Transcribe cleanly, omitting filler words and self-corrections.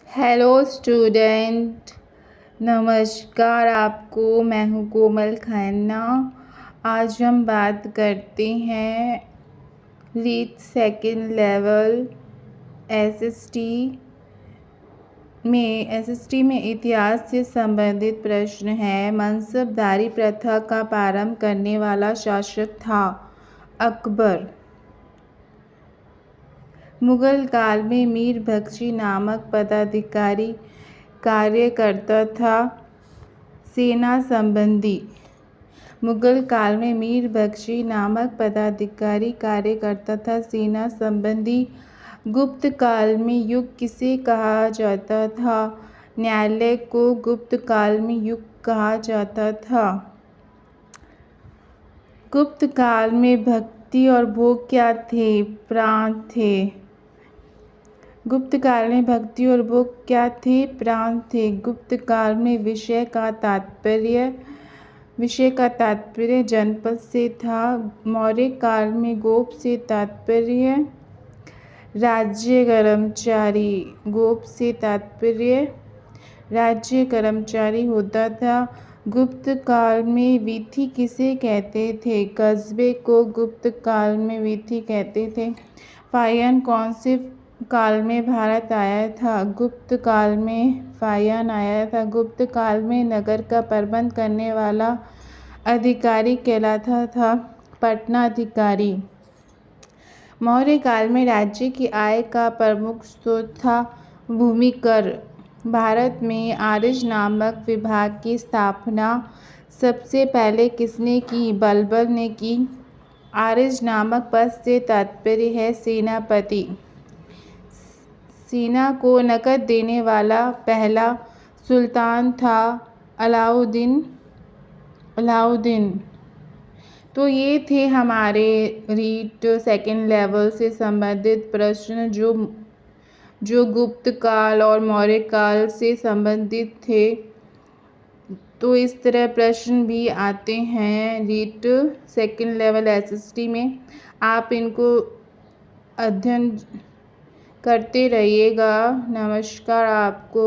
Hello student. नमस्कार आपको। मैं हूँ कोमल खन्ना। आज हम बात करते हैं रीट सेकंड लेवल एसएसटी में इतिहास से संबंधित प्रश्न है। मनसबदारी प्रथा का प्रारंभ करने वाला शासक था अकबर। मुगल काल में मीर बख्शी नामक पदाधिकारी कार्य करता था सेना संबंधी। मुगल काल में मीर बख्शी नामक पदाधिकारी कार्य करता था सेना संबंधी। गुप्त काल में युग किसे कहा जाता था? न्यायालय को गुप्त काल में युग कहा जाता था। गुप्त काल में भक्ति और भोग क्या थे? प्राण थे। गुप्त काल में भक्ति और भोग क्या थे? प्राण थे। गुप्त काल में विषय का तात्पर्य जनपद से था। मौर्य काल में गोप से तात्पर्य राज्य कर्मचारी होता था। गुप्त काल में वीथी किसे कहते थे? कस्बे को गुप्त काल में वीथी कहते थे। फायन कौन से काल में भारत आया था? गुप्त काल में फायन आया था। गुप्त काल में नगर का प्रबंध करने वाला अधिकारी कहलाता था पट्टाधिकारी। मौर्य काल में राज्य की आय का प्रमुख स्रोत था भूमि कर। भारत में आर्य नामक विभाग की स्थापना सबसे पहले किसने की? बलबन ने की। आर्य नामक पद से तात्पर्य है सेनापति। सेना को नकद देने वाला पहला सुल्तान था अलाउद्दीन। तो ये थे हमारे रीट सेकंड लेवल से संबंधित प्रश्न जो गुप्त काल और मौर्य काल से संबंधित थे। तो इस तरह प्रश्न भी आते हैं रीट सेकंड लेवल एसएसटी में। आप इनको अध्ययन करते रहिएगा। नमस्कार आपको।